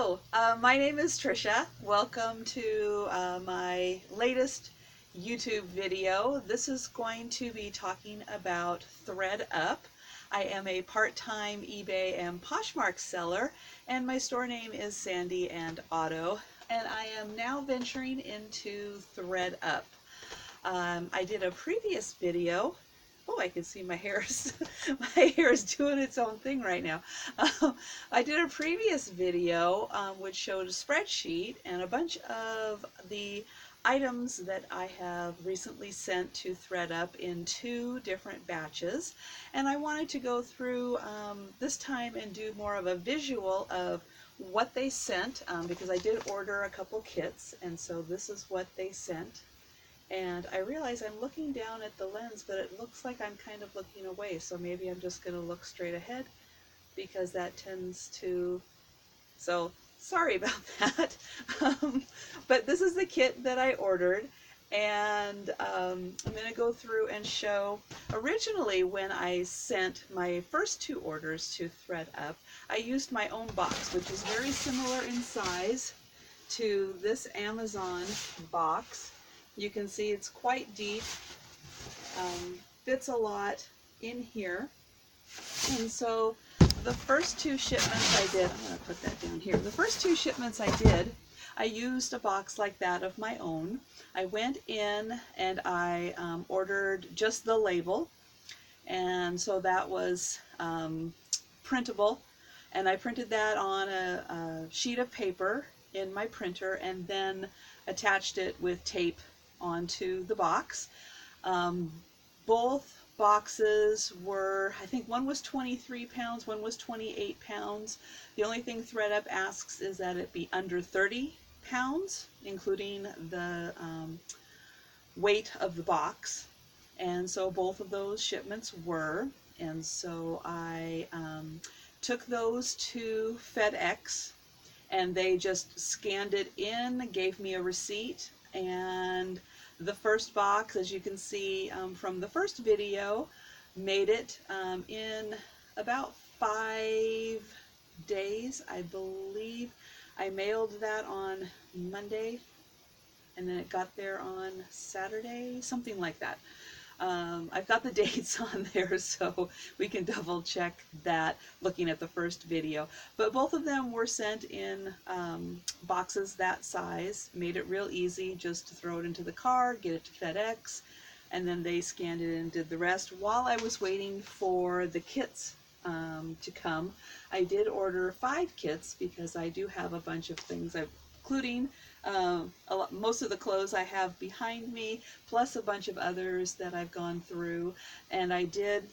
My name is Trisha. Welcome to my latest YouTube video. This is going to be talking about ThredUp. I am a part-time eBay and Poshmark seller, and my store name is Sandy and Otto, and I am now venturing into ThredUp. I did a previous video. Oh, I can see my hair is, my hair is doing its own thing right now. I did a previous video which showed a spreadsheet and a bunch of the items that I have recently sent to ThredUp in 2 different batches. And I wanted to go through this time and do more of a visual of what they sent because I did order a couple kits, and so this is what they sent. And I realize I'm looking down at the lens, but it looks like I'm kind of looking away, so maybe I'm just going to look straight ahead because that tends to, so sorry about that. But this is the kit that I ordered, and I'm going to go through and show, originally when I sent my first 2 orders to ThredUp, I used my own box, which is very similar in size to this Amazon box. You can see it's quite deep, fits a lot in here. And so the first 2 shipments I did, I'm going to put that down here. The first 2 shipments I did, I used a box like that of my own. I went in and I ordered just the label, and so that was printable, and I printed that on a sheet of paper in my printer and then attached it with tape onto the box. Both boxes were, I think one was 23 pounds, one was 28 pounds. The only thing ThredUp asks is that it be under 30 pounds, including the weight of the box. And so both of those shipments were. And so I took those to FedEx, and they just scanned it in, gave me a receipt. And the first box, as you can see from the first video, made it in about 5 days, I believe. I mailed that on Monday, and then it got there on Saturday, something like that. I've got the dates on there so we can double check that looking at the first video. But both of them were sent in boxes that size. Made it real easy just to throw it into the car, get it to FedEx, and then they scanned it and did the rest. While I was waiting for the kits to come, I did order 5 kits because I do have a bunch of things, including most of the clothes I have behind me, plus a bunch of others that I've gone through. And I did,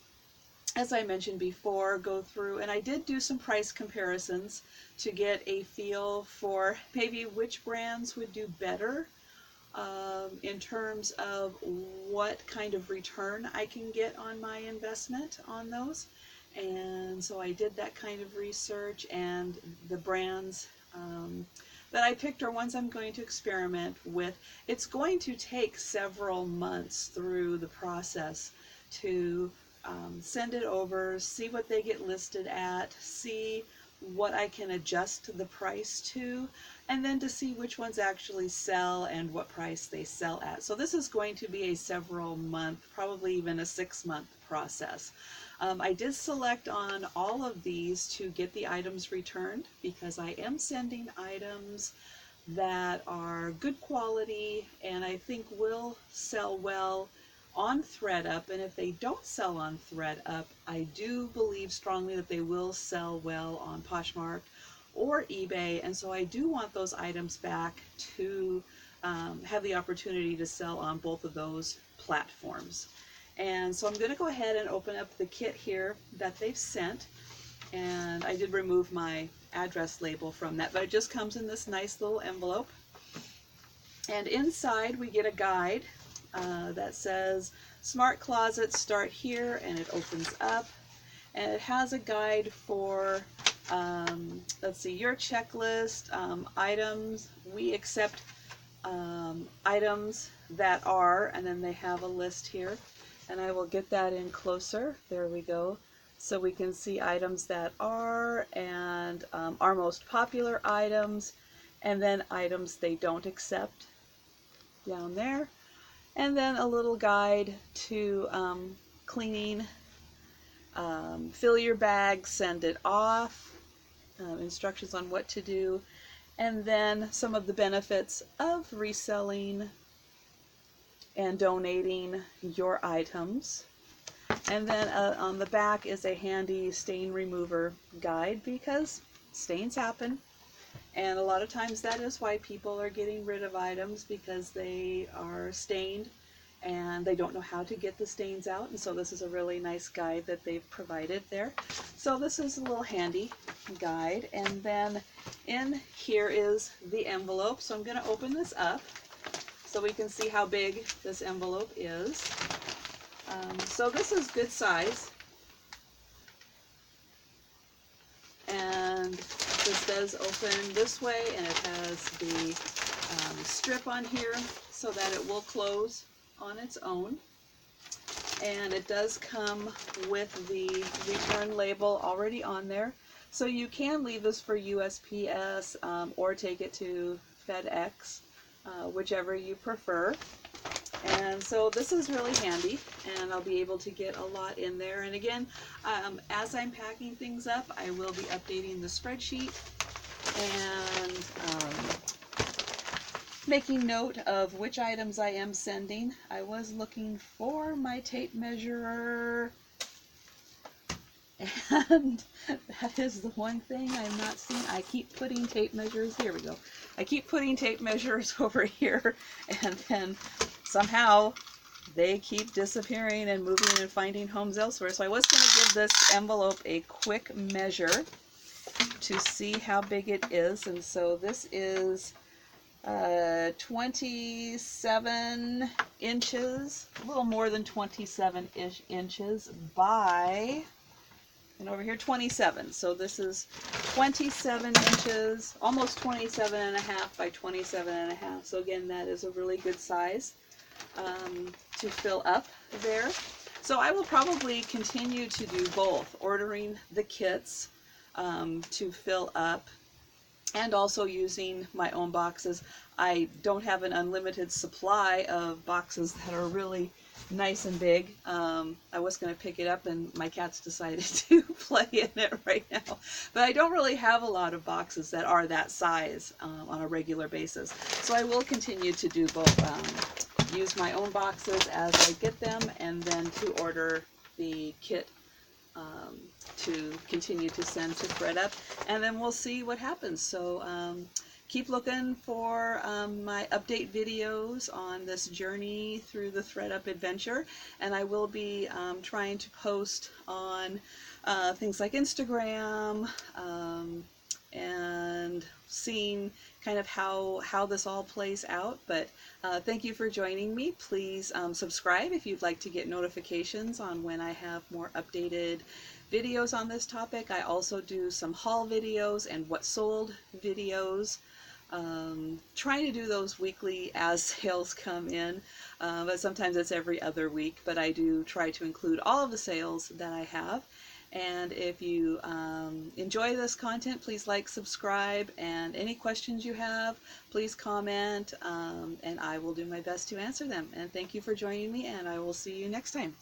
as I mentioned before, go through and I did do some price comparisons to get a feel for maybe which brands would do better in terms of what kind of return I can get on my investment on those. And so I did that kind of research, and the brands that I picked are ones I'm going to experiment with. It's going to take several months through the process to send it over, see what they get listed at, see what I can adjust the price to, and then to see which ones actually sell and what price they sell at. So this is going to be a several month, probably even a 6-month process. I did select on all of these to get the items returned because I am sending items that are good quality and I think will sell well on ThredUp. And if they don't sell on ThredUp, I do believe strongly that they will sell well on Poshmark or eBay. And so I do want those items back to have the opportunity to sell on both of those platforms. And so I'm going to go ahead and open up the kit here that they've sent. And I did remove my address label from that, but it just comes in this nice little envelope. And inside we get a guide that says Smart Closets start here, and it opens up. And it has a guide for, let's see, your checklist, items. We accept items that are, and then they have a list here. And I will get that in closer. There we go. So we can see items that are and our most popular items, and then items they don't accept down there. And then a little guide to cleaning, fill your bag, send it off, instructions on what to do, and then some of the benefits of reselling and donating your items. And then on the back is a handy stain remover guide, because stains happen. And a lot of times that is why people are getting rid of items, because they are stained and they don't know how to get the stains out. And so this is a really nice guide that they've provided there. So this is a little handy guide. And then in here is the envelope. So I'm going to open this up so we can see how big this envelope is. So this is good size. And this does open this way, and it has the strip on here so that it will close on its own. And it does come with the return label already on there. So you can leave this for USPS or take it to FedEx, whichever you prefer. And so this is really handy, and I'll be able to get a lot in there. And again, as I'm packing things up, I will be updating the spreadsheet and making note of which items I am sending. I was looking for my tape measure, and that is the one thing I'm not seeing. I keep putting tape measures, here we go. I keep putting tape measures over here, and then somehow they keep disappearing and moving and finding homes elsewhere. So I was going to give this envelope a quick measure to see how big it is. And so this is 27 inches, a little more than 27-ish inches by, and over here 27. So this is 27 inches, almost 27 and a half by 27 and a half. So again, that is a really good size to fill up there. So I will probably continue to do both, ordering the kits to fill up and also using my own boxes. I don't have an unlimited supply of boxes that are really nice and big. I was going to pick it up, and my cats decided to play in it right now. But I don't really have a lot of boxes that are that size on a regular basis. So I will continue to do both, use my own boxes as I get them, and then to order the kit to continue to send to ThredUp, and then we'll see what happens. So keep looking for my update videos on this journey through the ThredUp adventure, and I will be trying to post on things like Instagram and seeing kind of how this all plays out. But thank you for joining me. Please subscribe if you'd like to get notifications on when I have more updated videos on this topic. I also do some haul videos and what sold videos. Trying to do those weekly as sales come in, but sometimes it's every other week. But I do try to include all of the sales that I have. And if you enjoy this content, please like, subscribe, and any questions you have, please comment, and I will do my best to answer them. And thank you for joining me, and I will see you next time.